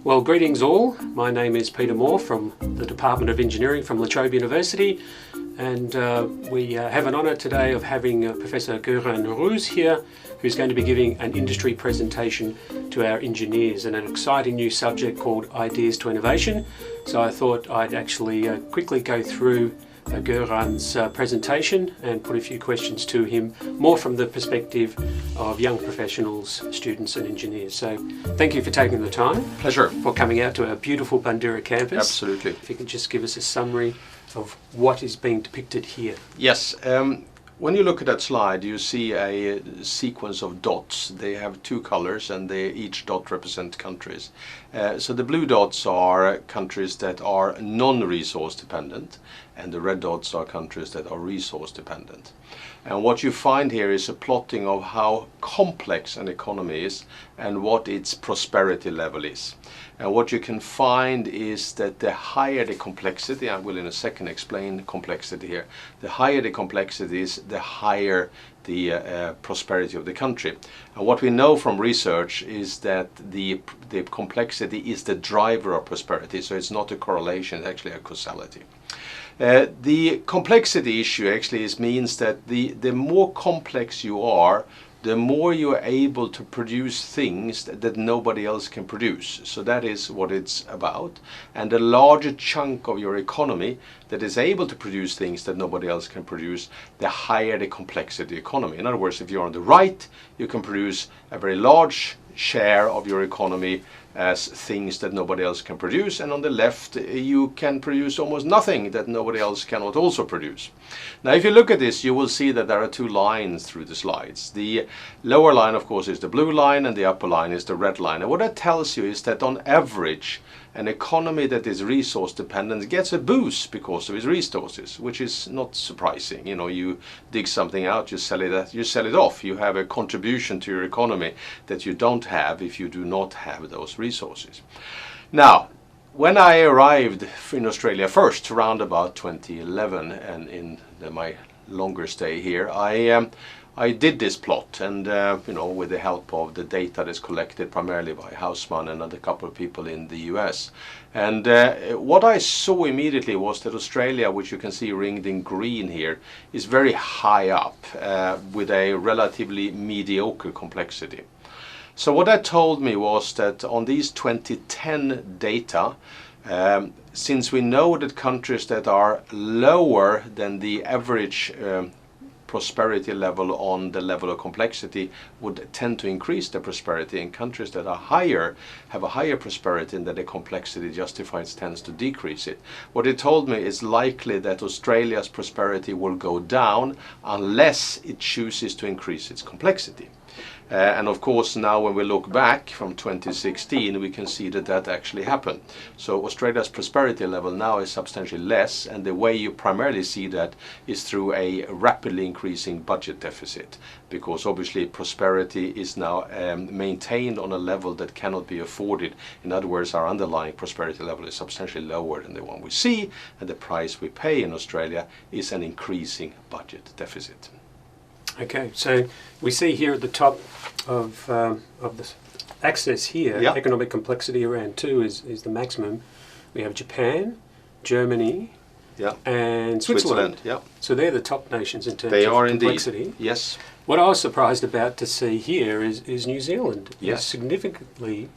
Well, greetings all. My name is Peter Moar from the Department of Engineering from La Trobe University, and we have an honour today of having Professor Goran Roos here, who's going to be giving an industry presentation to our engineers and an exciting new subject called Ideas to Innovation. So I thought I'd actually quickly go through Göran's presentation and put a few questions to him, more from the perspective of young professionals, students and engineers. So thank you for taking the time. Pleasure. For coming out to our beautiful Bandura campus. Absolutely. If you can just give us a summary of what is being depicted here. Yes. When you look at that slide, you see a sequence of dots. They have two colors and each dot represents countries. So the blue dots are countries that are non-resource dependent, and the red dots are countries that are resource dependent. And what you find here is a plotting of how complex an economy is and what its prosperity level is. And what you can find is that the higher the complexity, I will in a second explain complexity here, the higher the complexity is, the higher the prosperity of the country. And what we know from research is that the complexity is the driver of prosperity, so it's not a correlation, it's actually a causality. The complexity issue actually means that the more complex you are, the more you are able to produce things that nobody else can produce. So that is what it's about. And the larger chunk of your economy that is able to produce things that nobody else can produce, the higher the complexity economy. In other words, if you're on the right, you can produce a very large share of your economy as things that nobody else can produce, and on the left you can produce almost nothing that nobody else cannot also produce. Now if you look at this, you will see that there are two lines through the slides. The lower line of course is the blue line and the upper line is the red line, and what that tells you is that on average an economy that is resource dependent gets a boost because of its resources, which is not surprising. You know, you dig something out, you sell it off. You have a contribution to your economy that you don't have if you do not have those resources. Now, when I arrived in Australia first, around about 2011, and in my longer stay here, I did this plot, and with the help of the data that's collected primarily by Hausmann and a couple of people in the US. And what I saw immediately was that Australia, which you can see ringed in green here, is very high up with a relatively mediocre complexity. So what that told me was that on these 2010 data, since we know that countries that are lower than the average prosperity level on the level of complexity would tend to increase their prosperity, and countries that are higher have a higher prosperity and that the complexity justifies tends to decrease it. What it told me is likely that Australia's prosperity will go down unless it chooses to increase its complexity. And of course now when we look back from 2016 we can see that that actually happened. So Australia's prosperity level now is substantially less, and the way you primarily see that is through a rapidly increasing budget deficit, because obviously prosperity is now maintained on a level that cannot be afforded. In other words, our underlying prosperity level is substantially lower than the one we see, and the price we pay in Australia is an increasing budget deficit. Okay, so we see here at the top of the axis here, yep. Economic complexity around 2 is the maximum. We have Japan, Germany, yep. and Switzerland. Yep. So they're the top nations in terms they of are complexity. Indeed. Yes. What I was surprised about to see here is New Zealand. Yes. Is significantly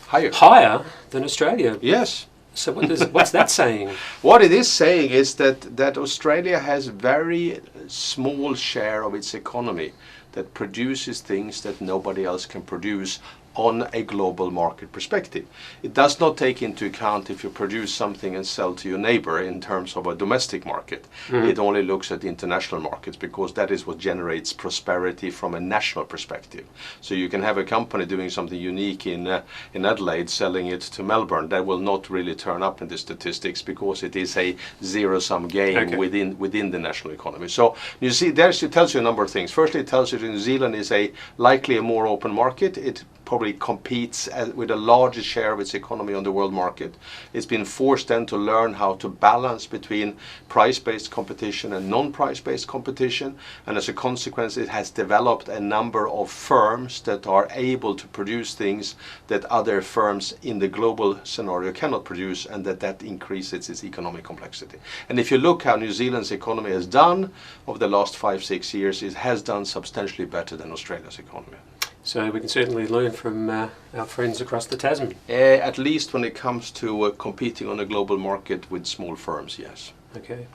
higher than Australia. Yes. So what's that saying? What it is saying is that Australia has very small share of its economy that produces things that nobody else can produce on a global market perspective. It does not take into account if you produce something and sell to your neighbor in terms of a domestic market. Mm-hmm. It only looks at international markets, because that is what generates prosperity from a national perspective. So you can have a company doing something unique in Adelaide selling it to Melbourne. That will not really turn up in the statistics because it is a zero-sum game within the national economy. So you see, it tells you a number of things. Firstly, it tells you that New Zealand is likely a more open market. It probably competes with a larger share of its economy on the world market. It's been forced then to learn how to balance between price-based competition and non-price-based competition, and as a consequence it has developed a number of firms that are able to produce things that other firms in the global scenario cannot produce, and that increases its economic complexity. And if you look how New Zealand's economy has done over the last 5-6 years, it has done substantially better than Australia's economy. So we can certainly learn from our friends across the Tasman. At least when it comes to competing on a global market with small firms, yes. Okay,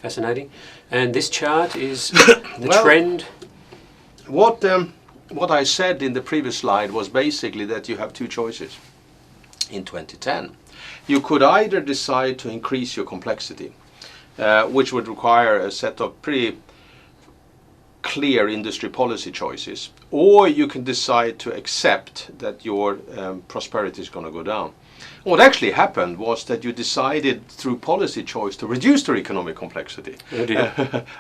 fascinating. And this chart is the Well, trend. What I said in the previous slide was basically that you have two choices in 2010. You could either decide to increase your complexity, which would require a set of pretty clear industry policy choices, or you can decide to accept that your prosperity is going to go down. What actually happened was that you decided through policy choice to reduce your economic complexity,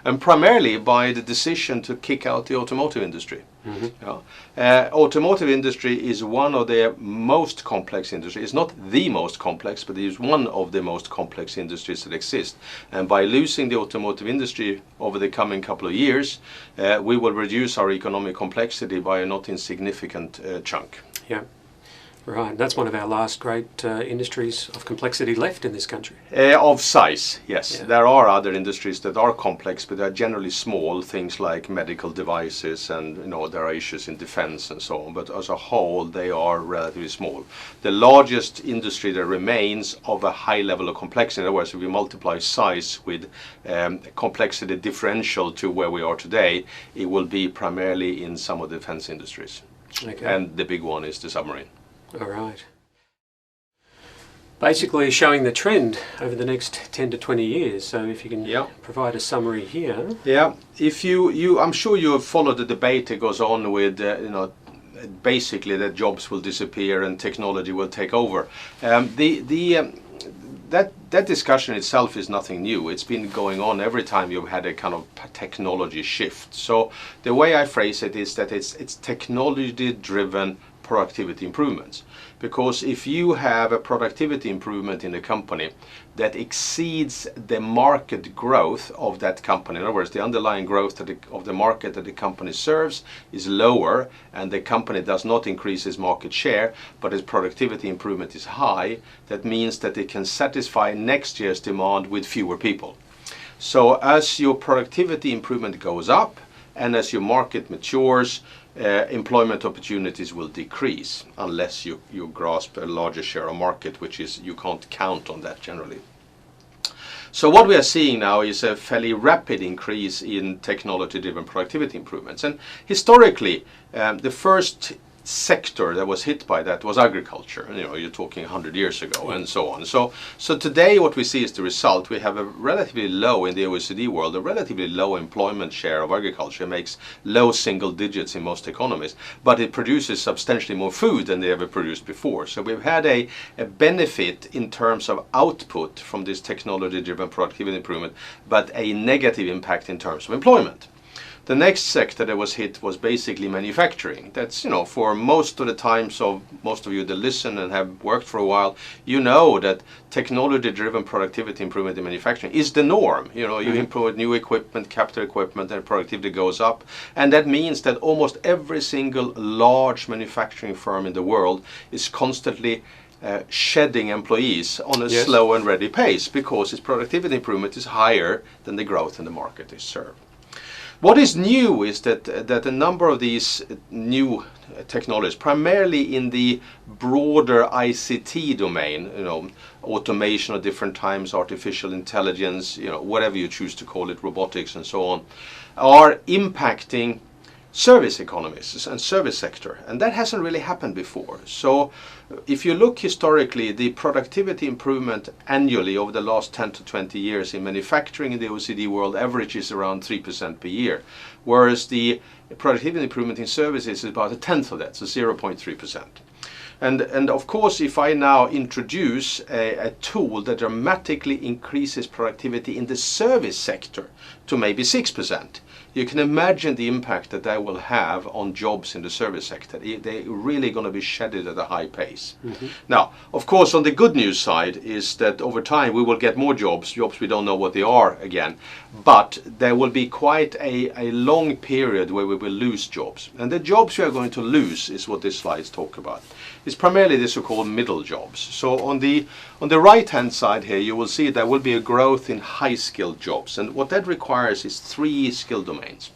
and primarily by the decision to kick out the automotive industry. Automotive industry is one of the most complex industries. It's not the most complex, but it is one of the most complex industries that exist. And by losing the automotive industry over the coming couple of years, we will reduce our economic complexity by a not insignificant chunk. Yeah. Right, that's one of our last great industries of complexity left in this country. Of size, yes. Yeah. There are other industries that are complex, but they're generally small, things like medical devices, and there are issues in defense and so on, but as a whole they are relatively small. The largest industry that remains of a high level of complexity, in other words, if we multiply size with complexity differential to where we are today, it will be primarily in some of the defense industries. Okay. And the big one is the submarine. All right. Basically showing the trend over the next 10 to 20 years. So if you can provide a summary here. Yeah, if I'm sure you have followed the debate that goes on with, basically that jobs will disappear and technology will take over. That discussion itself is nothing new. It's been going on every time you've had a kind of technology shift. So the way I phrase it is that it's technology-driven productivity improvements. Because if you have a productivity improvement in a company that exceeds the market growth of that company, in other words, the underlying growth of the market that the company serves is lower, and the company does not increase its market share, but its productivity improvement is high, that means that it can satisfy next year's demand with fewer people. So as your productivity improvement goes up, and as your market matures, employment opportunities will decrease unless you grasp a larger share of market, which is, you can't count on that generally. So what we are seeing now is a fairly rapid increase in technology-driven productivity improvements. And historically, the first sector that was hit by that was agriculture. You're talking 100 years ago and so on. So today what we see is the result. We have a relatively low, in the OECD world, a relatively low employment share of agriculture. It makes low single digits in most economies, but it produces substantially more food than they ever produced before. So we've had a benefit in terms of output from this technology-driven productivity improvement, but a negative impact in terms of employment. The next sector that was hit was basically manufacturing. That's, for most of the times of most of you that listen and have worked for a while, you know that technology-driven productivity improvement in manufacturing is the norm. You improve new equipment, capital equipment, and productivity goes up. And that means that almost every single large manufacturing firm in the world is constantly shedding employees on a slow and ready pace, because its productivity improvement is higher than the growth in the market they serve. What is new is that a number of these new technologies, primarily in the broader ICT domain, automation of different types, artificial intelligence, whatever you choose to call it, robotics and so on, are impacting service economies and service sector, and that hasn't really happened before. So if you look historically, the productivity improvement annually over the last 10 to 20 years in manufacturing in the OECD world averages around 3% per year, whereas the productivity improvement in services is about a tenth of that, so 0.3%. And of course, if I now introduce a tool that dramatically increases productivity in the service sector to maybe 6%, you can imagine the impact that that will have on jobs in the service sector. They're really going to be shedded at a high pace. Now, of course, on the good news side is that over time we will get more jobs we don't know what they are again, but there will be quite a long period where we will lose jobs. And the jobs we are going to lose is what these slides talk about. It's primarily the so-called middle jobs. So on the right-hand side here, you will see there will be a growth in high-skilled jobs. And what that requires is 3 skill domains.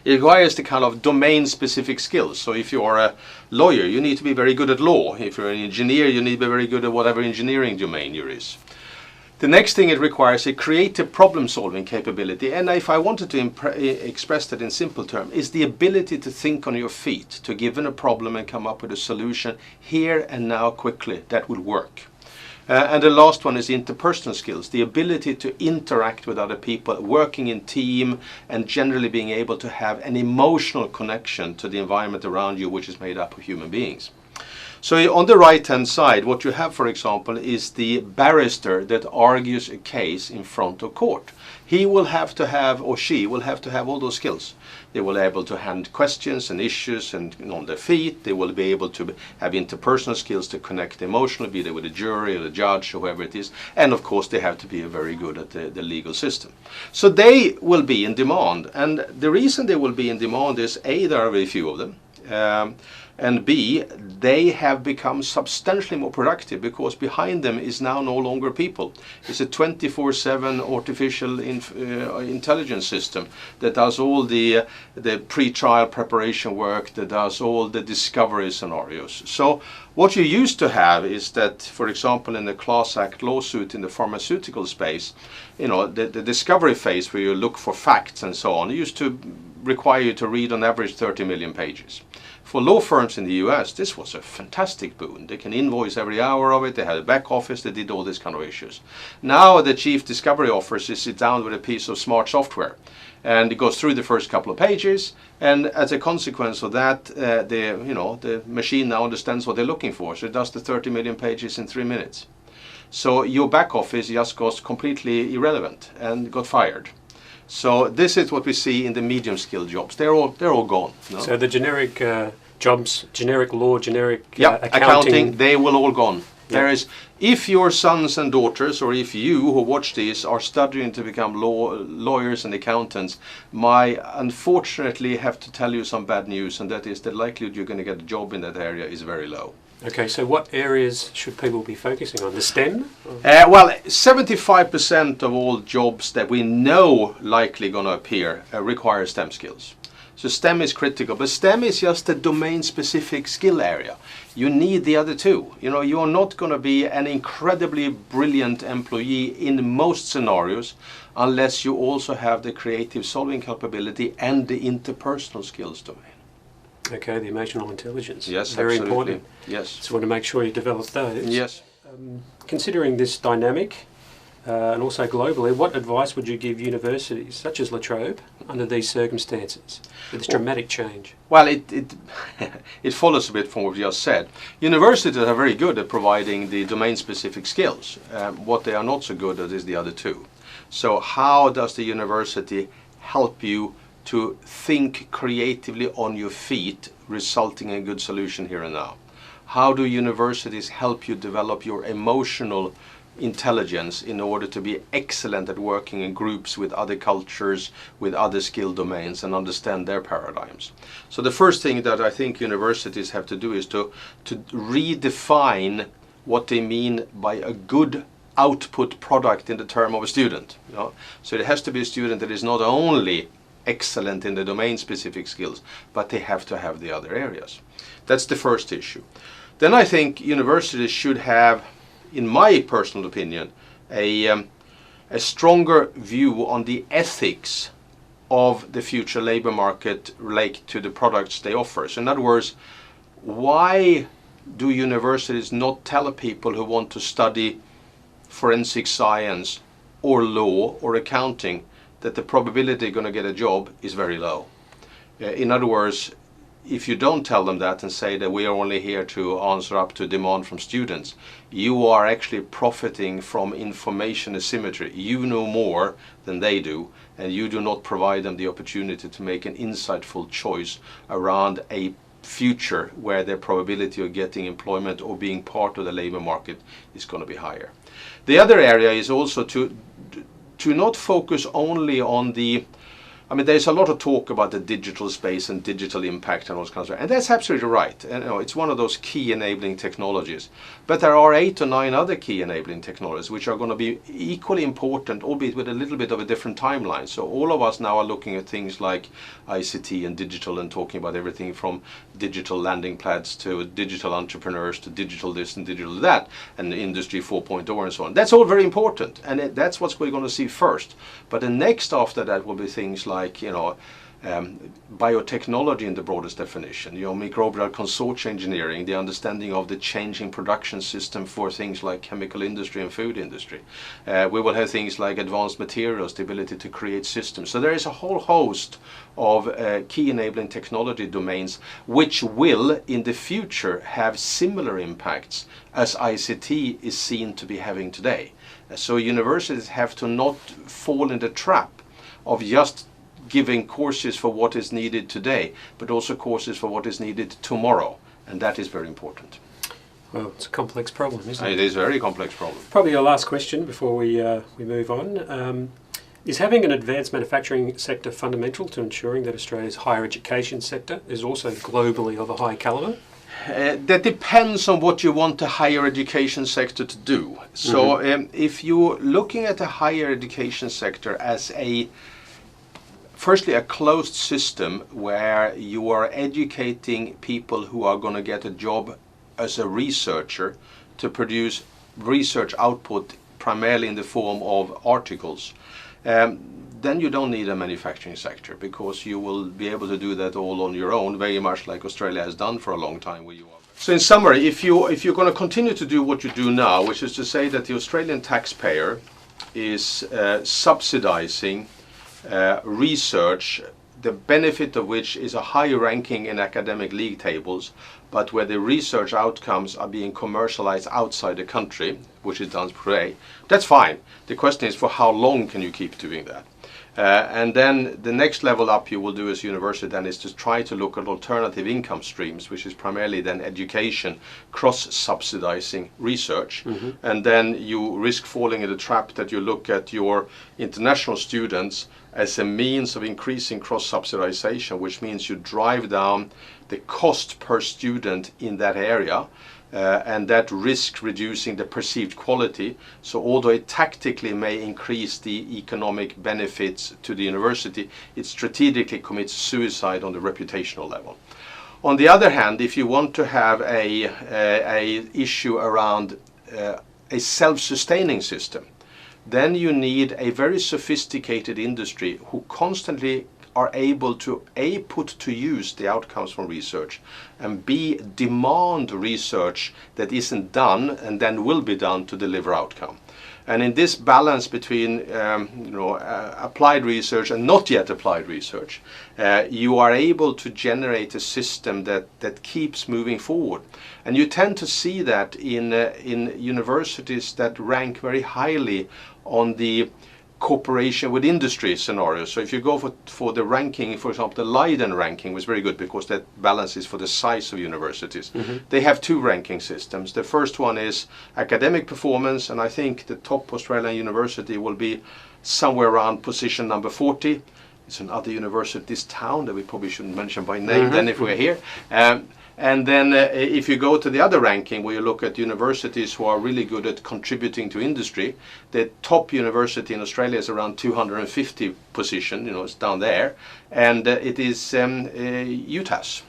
It requires the kind of domain-specific skills. So if you are a lawyer, you need to be very good at law. If you're an engineer, you need to be very good at whatever engineering domain you're in. The next thing it requires a creative problem-solving capability, and if I wanted to express that in simple terms, is the ability to think on your feet, to given a problem and come up with a solution here and now quickly that will work. And the last one is interpersonal skills, the ability to interact with other people, working in team, and generally being able to have an emotional connection to the environment around you, which is made up of human beings. So on the right-hand side, what you have, for example, is the barrister that argues a case in front of court. He will have to have, or she will have to have all those skills. They will be able to handle questions and issues and on their feet. They will be able to have interpersonal skills to connect emotionally, be there with a jury or the judge or whoever it is. And of course, they have to be very good at the legal system. So they will be in demand. And the reason they will be in demand is A, there are very few of them. And B, they have become substantially more productive because behind them is now no longer people. It's a 24/7 artificial intelligence system that does all the pre-trial preparation work, that does all the discovery scenarios. So what you used to have is that, for example, in the class act lawsuit in the pharmaceutical space, you know, the discovery phase where you look for facts and so on, used to require you to read on average 30 million pages. For law firms in the US, this was a fantastic boon. They can invoice every hour of it. They had a back office. They did all these kind of issues. Now the chief discovery officer sits down with a piece of smart software, and it goes through the first couple of pages. And as a consequence of that, the machine now understands what they're looking for. So it does the 30 million pages in 3 minutes. So your back office just goes completely irrelevant and got fired. So this is what we see in the medium-skilled jobs. They're all gone. No? So the generic jobs, generic law, generic accounting, they will all gone. Yeah. There is, if your sons and daughters, or if you who watch this are studying to become lawyers and accountants, I unfortunately have to tell you some bad news, and that is the likelihood you're going to get a job in that area is very low. Okay, so what areas should people be focusing on? The STEM? Well, 75% of all jobs that we know likely going to appear require STEM skills. So STEM is critical, but STEM is just a domain-specific skill area. You need the other two. You know, you're not going to be an incredibly brilliant employee in most scenarios unless you also have the creative solving capability and the interpersonal skills domain. Okay, the emotional intelligence. Yes, very absolutely. important. Yes. So want to make sure you develop those. Yes. Considering this dynamic and also globally, what advice would you give universities such as La Trobe under these circumstances with this dramatic change? Well, it follows a bit from what you just said. Universities are very good at providing the domain-specific skills. What they are not so good at is the other two. So how does the university help you to think creatively on your feet, resulting in a good solution here and now? How do universities help you develop your emotional intelligence in order to be excellent at working in groups with other cultures, with other skill domains, and understand their paradigms? So the first thing that I think universities have to do is to redefine what they mean by a good output product in the term of a student. You know? So it has to be a student that is not only excellent in the domain-specific skills, but they have to have the other areas. That's the first issue. Then I think universities should have, in my personal opinion, a stronger view on the ethics of the future labor market related to the products they offer. So in other words, why do universities not tell people who want to study forensic science or law or accounting that the probability you're going to get a job is very low? In other words, if you don't tell them that and say that we are only here to answer up to demand from students, you are actually profiting from information asymmetry. You know more than they do, and you do not provide them the opportunity to make an insightful choice around a future where their probability of getting employment or being part of the labor market is going to be higher. The other area is also to not focus only on the, I mean, there's a lot of talk about the digital space and digital impact and all those kinds of, and that's absolutely right. And it's one of those key enabling technologies. But there are 8 or 9 other key enabling technologies which are going to be equally important, albeit with a little bit of a different timeline. So all of us now are looking at things like ICT and digital and talking about everything from digital landing pads to digital entrepreneurs to digital this and digital that and Industry 4.0 and so on. That's all very important, and that's what we're going to see first. But the next after that will be things like, you know, biotechnology in the broadest definition, you know, microbial consortia engineering, the understanding of the changing production system for things like chemical industry and food industry. We will have things like advanced materials, the ability to create systems. So there is a whole host of key enabling technology domains which will in the future have similar impacts as ICT is seen to be having today. So universities have to not fall in the trap of just giving courses for what is needed today, but also courses for what is needed tomorrow, and that is very important. Well, it's a complex problem, isn't it? It is a very complex problem. Probably our last question before we move on. Is having an advanced manufacturing sector fundamental to ensuring that Australia's higher education sector is also globally of a high calibre? That depends on what you want the higher education sector to do. So if you're looking at the higher education sector as firstly, a closed system where you are educating people who are going to get a job as a researcher to produce research output primarily in the form of articles, then you don't need a manufacturing sector because you will be able to do that all on your own, very much like Australia has done for a long time where you are. So in summary, if you're going to continue to do what you do now, which is to say that the Australian taxpayer is subsidizing research, the benefit of which is a higher ranking in academic league tables, but where the research outcomes are being commercialized outside the country, which is done today, that's fine. The question is, for how long can you keep doing that? And then the next level up you will do as a university then is to try to look at alternative income streams, which is primarily then education, cross-subsidizing research. And then you risk falling in the trap that you look at your international students as a means of increasing cross-subsidization, which means you drive down the cost per student in that area. And that risks reducing the perceived quality. So although it tactically may increase the economic benefits to the university, it strategically commits suicide on the reputational level. On the other hand, if you want to have a issue around a self-sustaining system, then you need a very sophisticated industry who constantly are able to A, put to use the outcomes from research, and B, demand research that isn't done and then will be done to deliver outcome. And in this balance between applied research and not yet applied research, you are able to generate a system that keeps moving forward. And you tend to see that in universities that rank very highly on the cooperation with industry scenario. So if you go for the ranking, for example, the Leiden ranking was very good because that balances for the size of universities. They have 2 ranking systems. The first one is academic performance, and I think the top Australian university will be somewhere around position number 40. It's another university, this town that we probably shouldn't mention by name then if we're here. And then if you go to the other ranking where you look at universities who are really good at contributing to industry, the top university in Australia is around 250 position, it's down there, and it is UTAS.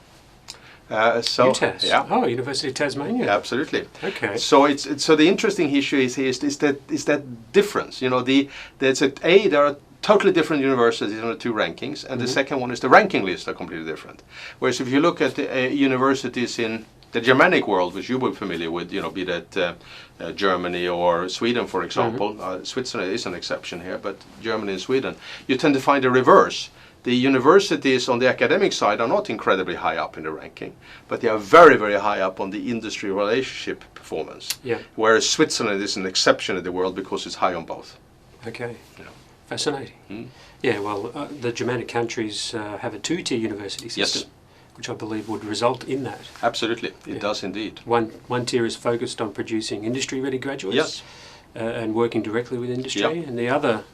UTAS? Yeah. Oh, University of Tasmania. Absolutely. Okay. So so the interesting issue is that difference. There are totally different universities in the 2 rankings, and the second one is the ranking lists are completely different. Whereas if you look at universities in the Germanic world, which you will be familiar with, be that Germany or Sweden, for example, Switzerland is an exception here, but Germany and Sweden, you tend to find a reverse. The universities on the academic side are not incredibly high up in the ranking, but they are very, very high up on the industry relationship performance. Yeah. Whereas Switzerland is an exception in the world because it's high on both. Okay. Yeah. Fascinating. Mm. Yeah, well, the Germanic countries have a two-tier university system, which I believe would result in that. Absolutely, it does indeed. One tier is focused on producing industry-ready graduates. Yes. And working directly with industry, and the other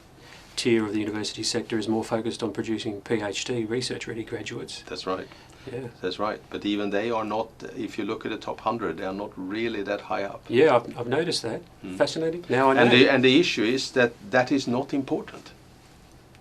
tier of the university sector is more focused on producing PhD, research-ready graduates. That's right. Yeah. That's right. But even they are not, if you look at the top 100, they are not really that high up. Yeah, I've noticed that. Fascinating. Now I know. And the issue is that that is not important.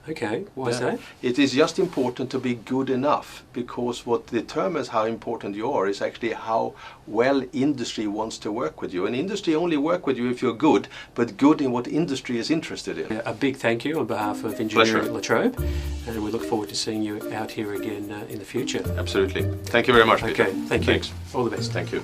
Okay, why is that? It is just important to be good enough, because what determines how important you are is actually how well industry wants to work with you. And industry only work with you if you're good, but good in what industry is interested in. A big thank you on behalf of Engineering at La Trobe, and we look forward to seeing you out here again in the future. Absolutely. Thank you very much, Peter. Okay, thank you. Thanks. All the best. Thank you.